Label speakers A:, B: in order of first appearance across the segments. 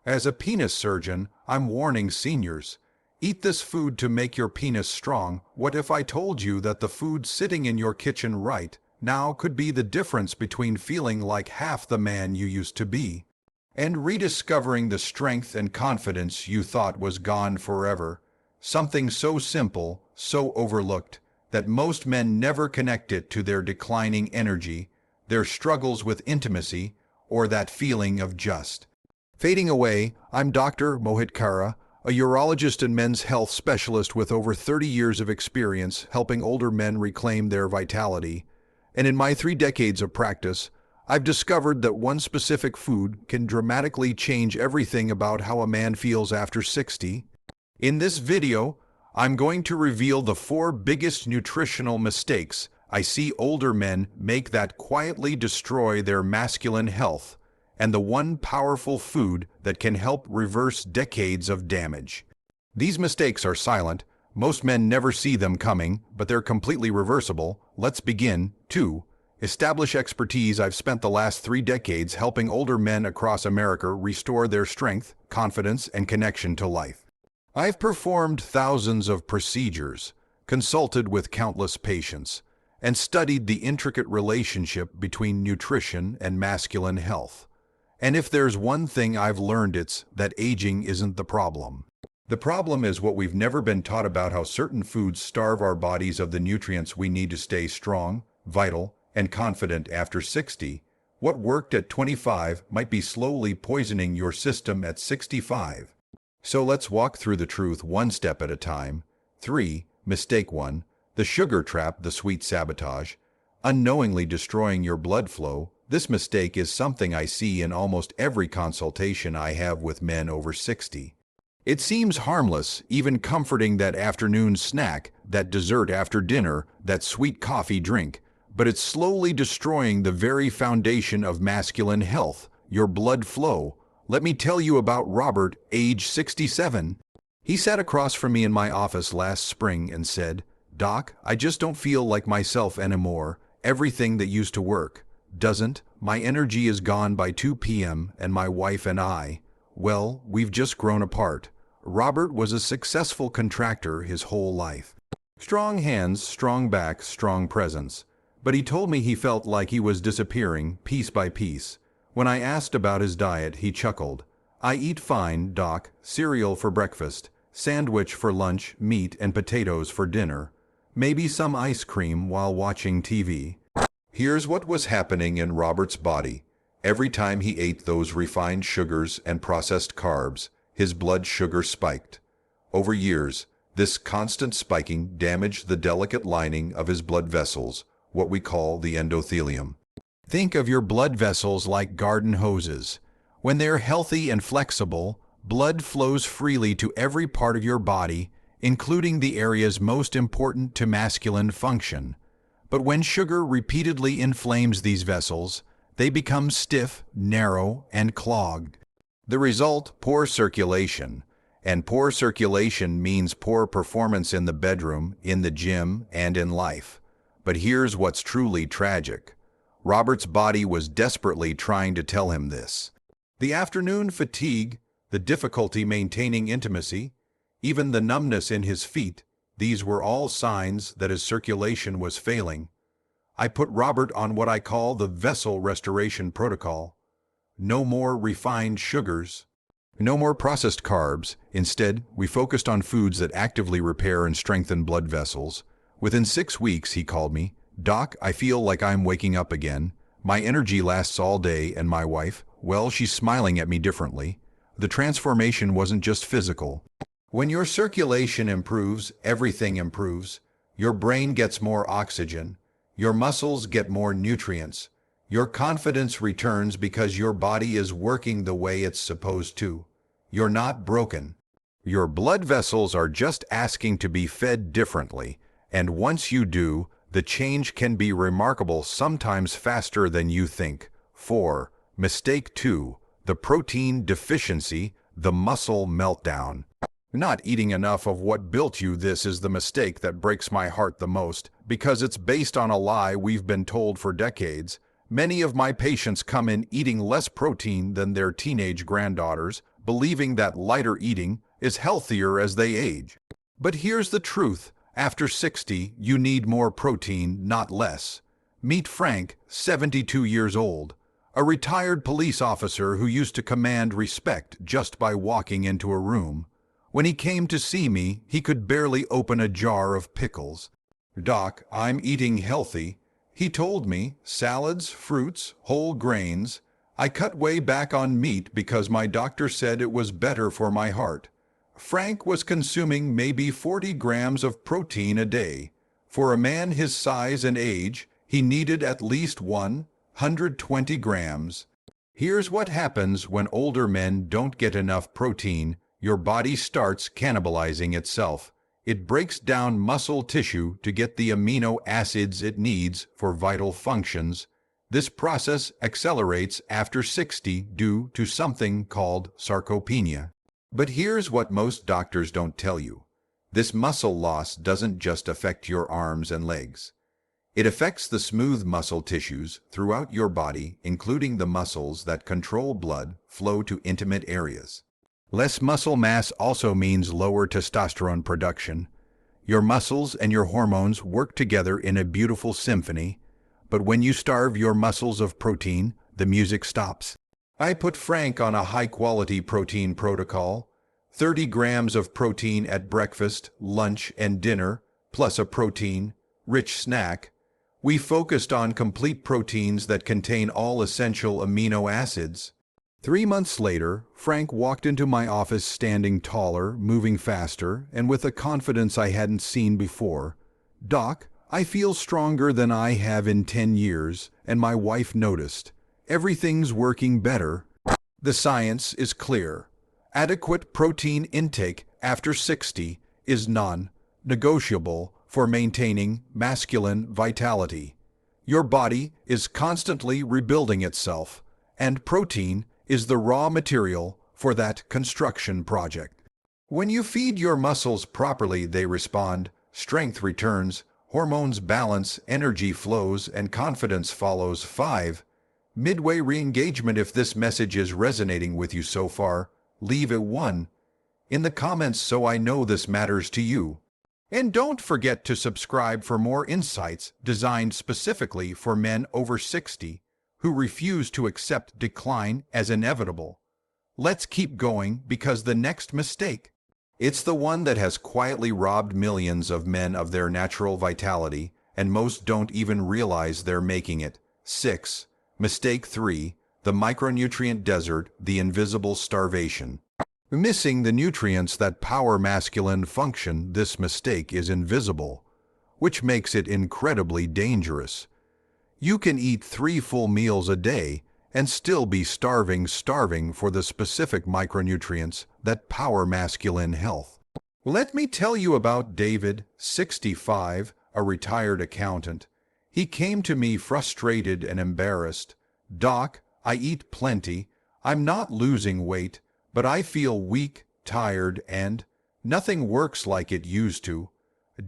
A: As a penis surgeon, I'm warning seniors. Eat this food to make your penis strong. What if I told you that the food sitting in your kitchen right now could be the difference between feeling like half the man you used to be and rediscovering the strength and confidence you thought was gone forever? Something so simple, so overlooked, that most men never connect it to their declining energy, their struggles with intimacy, or that feeling of just fading away. I'm Dr. Mohit Kara, a urologist and men's health specialist with over 30 years of experience helping older men reclaim their vitality. And in my 3 decades of practice, I've discovered that one specific food can dramatically change everything about how a man feels after 60. In this video, I'm going to reveal the 4 biggest nutritional mistakes I see older men make that quietly destroy their masculine health, and the one powerful food that can help reverse decades of damage. These mistakes are silent. Most men never see them coming, but they're completely reversible. Let's begin. 2. Establish expertise. I've spent the last 3 decades helping older men across America restore their strength, confidence, and connection to life. I've performed thousands of procedures, consulted with countless patients, and studied the intricate relationship between nutrition and masculine health. And if there's one thing I've learned, it's that aging isn't the problem. The problem is what we've never been taught about how certain foods starve our bodies of the nutrients we need to stay strong, vital, and confident after 60. What worked at 25 might be slowly poisoning your system at 65. So let's walk through the truth one step at a time. 3. Mistake 1. The sugar trap, the sweet sabotage. Unknowingly destroying your blood flow. This mistake is something I see in almost every consultation I have with men over 60. It seems harmless, even comforting, that afternoon snack, that dessert after dinner, that sweet coffee drink, but it's slowly destroying the very foundation of masculine health, your blood flow. Let me tell you about Robert, age 67. He sat across from me in my office last spring and said, "Doc, I just don't feel like myself anymore. Everything that used to work doesn't. My energy is gone by 2 p.m. and my wife and I, well, we've just grown apart." Robert was a successful contractor his whole life. Strong hands, strong back, strong presence. But he told me he felt like he was disappearing piece by piece. When I asked about his diet, he chuckled. "I eat fine, Doc. Cereal for breakfast, sandwich for lunch, meat and potatoes for dinner. Maybe some ice cream while watching TV." Here's what was happening in Robert's body. Every time he ate those refined sugars and processed carbs, his blood sugar spiked. Over years, this constant spiking damaged the delicate lining of his blood vessels, what we call the endothelium. Think of your blood vessels like garden hoses. When they're healthy and flexible, blood flows freely to every part of your body, including the areas most important to masculine function. But when sugar repeatedly inflames these vessels, they become stiff, narrow, and clogged. The result, poor circulation. And poor circulation means poor performance in the bedroom, in the gym, and in life. But here's what's truly tragic. Robert's body was desperately trying to tell him this. The afternoon fatigue, the difficulty maintaining intimacy, even the numbness in his feet, these were all signs that his circulation was failing. I put Robert on what I call the vessel restoration protocol. No more refined sugars, no more processed carbs. Instead, we focused on foods that actively repair and strengthen blood vessels. Within 6 weeks, he called me, "Doc, I feel like I'm waking up again. My energy lasts all day," and my wife, well, she's smiling at me differently. The transformation wasn't just physical. When your circulation improves, everything improves. Your brain gets more oxygen. Your muscles get more nutrients. Your confidence returns because your body is working the way it's supposed to. You're not broken. Your blood vessels are just asking to be fed differently, and once you do, the change can be remarkable, sometimes faster than you think. 4. Mistake 2. The protein deficiency, the muscle meltdown. Not eating enough of what built you. This is the mistake that breaks my heart the most, because it's based on a lie we've been told for decades. Many of my patients come in eating less protein than their teenage granddaughters, believing that lighter eating is healthier as they age. But here's the truth. After 60, you need more protein, not less. Meet Frank, 72 years old, a retired police officer who used to command respect just by walking into a room. When he came to see me, he could barely open a jar of pickles. "Doc, I'm eating healthy," he told me. "Salads, fruits, whole grains. I cut way back on meat because my doctor said it was better for my heart." Frank was consuming maybe 40 grams of protein a day. For a man his size and age, he needed at least 120 grams. Here's what happens when older men don't get enough protein. Your body starts cannibalizing itself. It breaks down muscle tissue to get the amino acids it needs for vital functions. This process accelerates after 60 due to something called sarcopenia. But here's what most doctors don't tell you. This muscle loss doesn't just affect your arms and legs. It affects the smooth muscle tissues throughout your body, including the muscles that control blood flow to intimate areas. Less muscle mass also means lower testosterone production. Your muscles and your hormones work together in a beautiful symphony, but when you starve your muscles of protein, the music stops. I put Frank on a high-quality protein protocol, 30 grams of protein at breakfast, lunch, and dinner, plus a protein-rich snack. We focused on complete proteins that contain all essential amino acids. 3 months later, Frank walked into my office standing taller, moving faster, and with a confidence I hadn't seen before. "Doc, I feel stronger than I have in 10 years, and my wife noticed. Everything's working better." The science is clear. Adequate protein intake after 60 is non-negotiable for maintaining masculine vitality. Your body is constantly rebuilding itself, and protein is the raw material for that construction project. When you feed your muscles properly, they respond, strength returns, hormones balance, energy flows, and confidence follows. 5. Midway re-engagement. If this message is resonating with you so far, leave a 1 in the comments so I know this matters to you. And don't forget to subscribe for more insights designed specifically for men over 60 who refuse to accept decline as inevitable. Let's keep going, because the next mistake, it's the one that has quietly robbed millions of men of their natural vitality, and most don't even realize they're making it. 6. Mistake 3. The micronutrient desert, the invisible starvation. Missing the nutrients that power masculine function. This mistake is invisible, which makes it incredibly dangerous. You can eat 3 full meals a day and still be starving for the specific micronutrients that power masculine health. Let me tell you about David, 65, a retired accountant. He came to me frustrated and embarrassed. "Doc, I eat plenty. I'm not losing weight, but I feel weak, tired, and nothing works like it used to."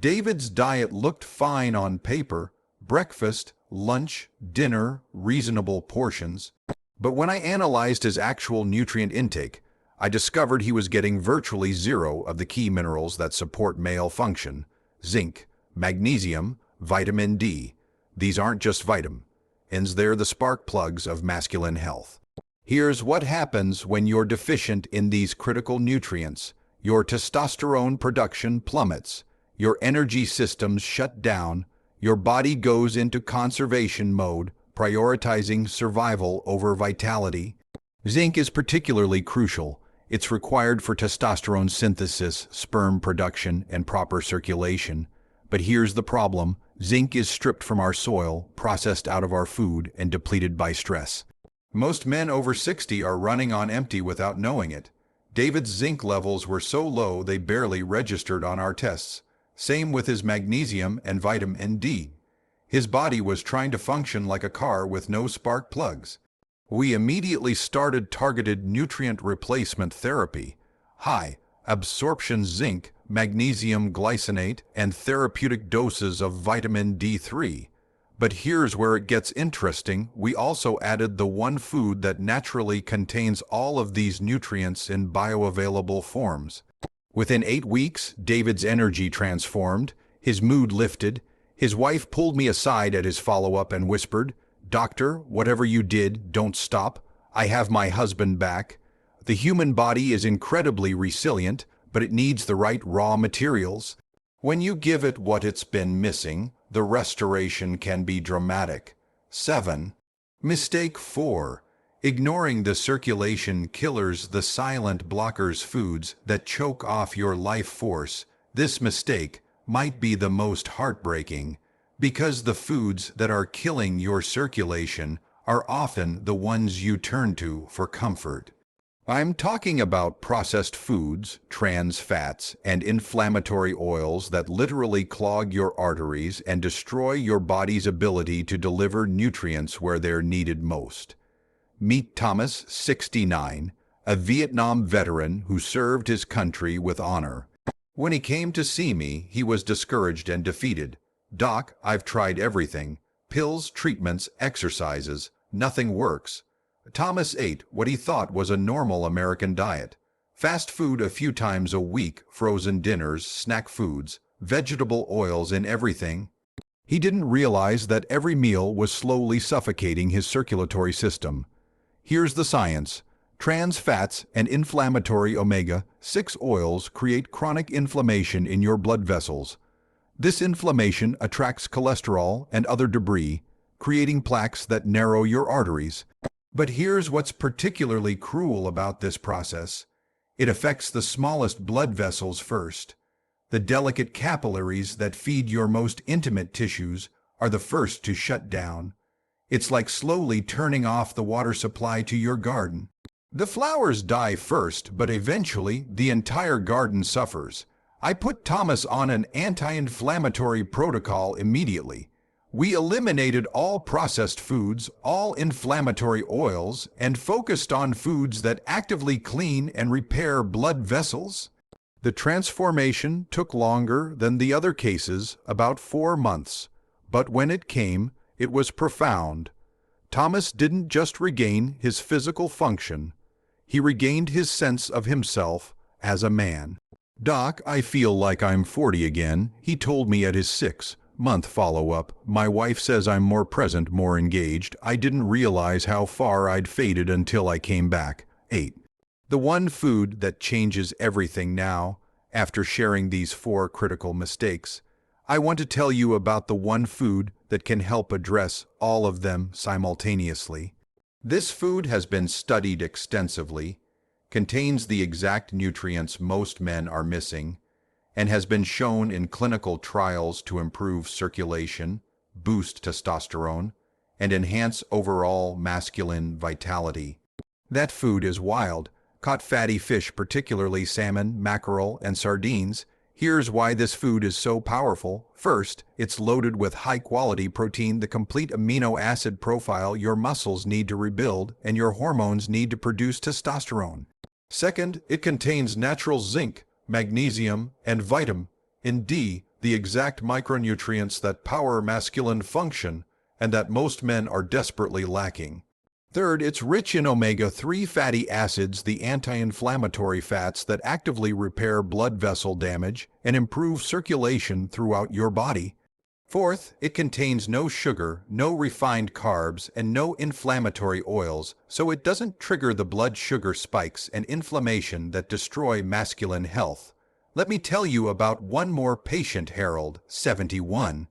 A: David's diet looked fine on paper: breakfast, lunch, dinner, reasonable portions. But when I analyzed his actual nutrient intake, I discovered he was getting virtually 0 of the key minerals that support male function: zinc, magnesium, vitamin D. These aren't just vitamins, they're the spark plugs of masculine health. Here's what happens when you're deficient in these critical nutrients. Your testosterone production plummets, your energy systems shut down, your body goes into conservation mode, prioritizing survival over vitality. Zinc is particularly crucial. It's required for testosterone synthesis, sperm production, and proper circulation. But here's the problem: zinc is stripped from our soil, processed out of our food, and depleted by stress. Most men over 60 are running on empty without knowing it. David's zinc levels were so low they barely registered on our tests. Same with his magnesium and vitamin D. His body was trying to function like a car with no spark plugs. We immediately started targeted nutrient replacement therapy: high absorption zinc, magnesium glycinate, and therapeutic doses of vitamin D3. But here's where it gets interesting. We also added the one food that naturally contains all of these nutrients in bioavailable forms. Within 8 weeks, David's energy transformed, his mood lifted. His wife pulled me aside at his follow-up and whispered, "Doctor, whatever you did, don't stop. I have my husband back." The human body is incredibly resilient, but it needs the right raw materials. When you give it what it's been missing, the restoration can be dramatic. 7. Mistake 4. Ignoring the circulation killers, the silent blockers, foods that choke off your life force. This mistake might be the most heartbreaking, because the foods that are killing your circulation are often the ones you turn to for comfort. I'm talking about processed foods, trans fats, and inflammatory oils that literally clog your arteries and destroy your body's ability to deliver nutrients where they're needed most. Meet Thomas, 69, a Vietnam veteran who served his country with honor. When he came to see me, he was discouraged and defeated. "Doc, I've tried everything. Pills, treatments, exercises. Nothing works." Thomas ate what he thought was a normal American diet. Fast food a few times a week, frozen dinners, snack foods, vegetable oils in everything. He didn't realize that every meal was slowly suffocating his circulatory system. Here's the science. Trans fats and inflammatory omega-6 oils create chronic inflammation in your blood vessels. This inflammation attracts cholesterol and other debris, creating plaques that narrow your arteries. But here's what's particularly cruel about this process. It affects the smallest blood vessels first. The delicate capillaries that feed your most intimate tissues are the first to shut down. It's like slowly turning off the water supply to your garden. The flowers die first, but eventually the entire garden suffers. I put Thomas on an anti-inflammatory protocol immediately. We eliminated all processed foods, all inflammatory oils, and focused on foods that actively clean and repair blood vessels. The transformation took longer than the other cases, about 4 months, but when it came, it was profound. Thomas didn't just regain his physical function, he regained his sense of himself as a man. "Doc, I feel like I'm 40 again," he told me at his 6-month follow-up. "My wife says I'm more present, more engaged. I didn't realize how far I'd faded until I came back." 8. The one food that changes everything now, after sharing these 4 critical mistakes. I want to tell you about the one food that can help address all of them simultaneously. This food has been studied extensively, contains the exact nutrients most men are missing, and has been shown in clinical trials to improve circulation, boost testosterone, and enhance overall masculine vitality. That food is wild, caught fatty fish, particularly salmon, mackerel, and sardines. Here's why this food is so powerful. First, it's loaded with high-quality protein, the complete amino acid profile your muscles need to rebuild and your hormones need to produce testosterone. Second, it contains natural zinc, magnesium, and vitamin D, the exact micronutrients that power masculine function and that most men are desperately lacking. Third, it's rich in omega-3 fatty acids, the anti-inflammatory fats that actively repair blood vessel damage and improve circulation throughout your body. Fourth, it contains no sugar, no refined carbs, and no inflammatory oils, so it doesn't trigger the blood sugar spikes and inflammation that destroy masculine health. Let me tell you about one more patient, Harold, 71.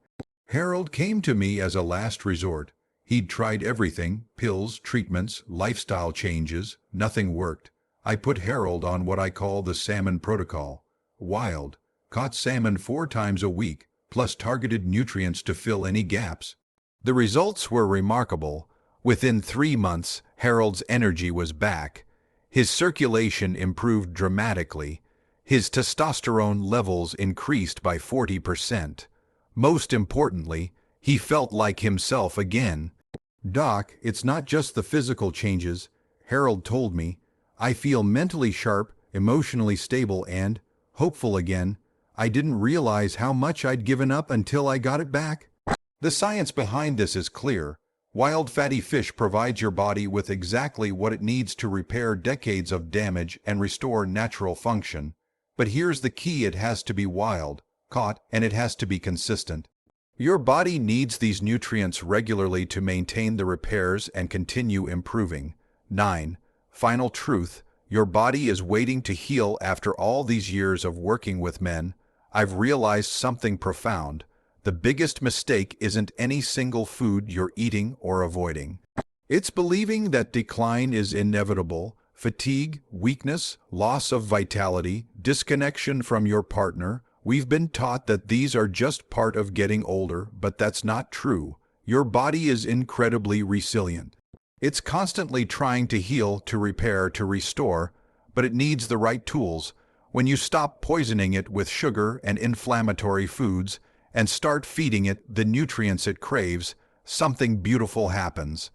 A: Harold came to me as a last resort. He'd tried everything, pills, treatments, lifestyle changes. Nothing worked. I put Harold on what I call the salmon protocol. Wild, caught salmon 4 times a week, plus targeted nutrients to fill any gaps. The results were remarkable. Within 3 months, Harold's energy was back. His circulation improved dramatically. His testosterone levels increased by 40%. Most importantly, he felt like himself again. "Doc, it's not just the physical changes," Harold told me. "I feel mentally sharp, emotionally stable, and hopeful again. I didn't realize how much I'd given up until I got it back." The science behind this is clear. Wild fatty fish provides your body with exactly what it needs to repair decades of damage and restore natural function. But here's the key: it has to be wild, caught, and it has to be consistent. Your body needs these nutrients regularly to maintain the repairs and continue improving. 9. Final truth: your body is waiting to heal. After all these years of working with men, I've realized something profound. The biggest mistake isn't any single food you're eating or avoiding. It's believing that decline is inevitable. Fatigue, weakness, loss of vitality, disconnection from your partner. We've been taught that these are just part of getting older, but that's not true. Your body is incredibly resilient. It's constantly trying to heal, to repair, to restore, but it needs the right tools. When you stop poisoning it with sugar and inflammatory foods and start feeding it the nutrients it craves, something beautiful happens.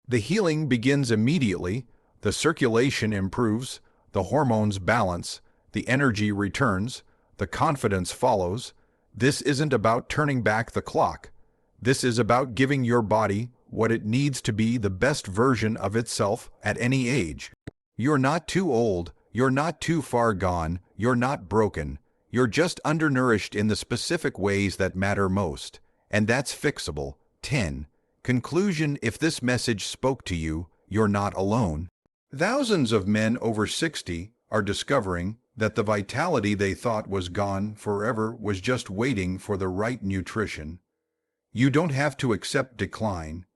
A: The healing begins immediately. The circulation improves, the hormones balance, the energy returns, the confidence follows. This isn't about turning back the clock. This is about giving your body what it needs to be the best version of itself at any age. You're not too old, you're not too far gone, you're not broken. You're just undernourished in the specific ways that matter most, and that's fixable. 10. Conclusion: if this message spoke to you, you're not alone. Thousands of men over 60 are discovering that the vitality they thought was gone forever was just waiting for the right nutrition. You don't have to accept decline.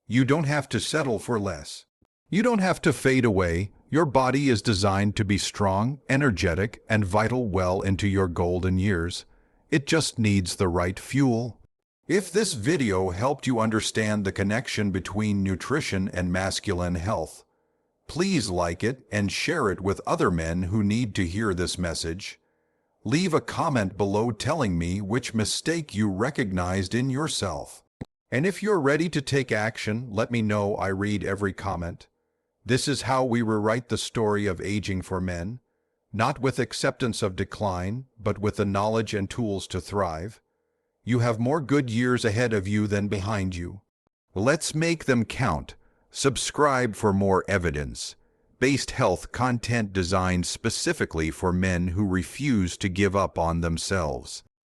A: You don't have to settle for less. You don't have to fade away. Your body is designed to be strong, energetic, and vital well into your golden years. It just needs the right fuel. If this video helped you understand the connection between nutrition and masculine health, please like it and share it with other men who need to hear this message. Leave a comment below telling me which mistake you recognized in yourself. And if you're ready to take action, let me know. I read every comment. This is how we rewrite the story of aging for men, not with acceptance of decline, but with the knowledge and tools to thrive. You have more good years ahead of you than behind you. Let's make them count. Subscribe for more evidence-based health content designed specifically for men who refuse to give up on themselves.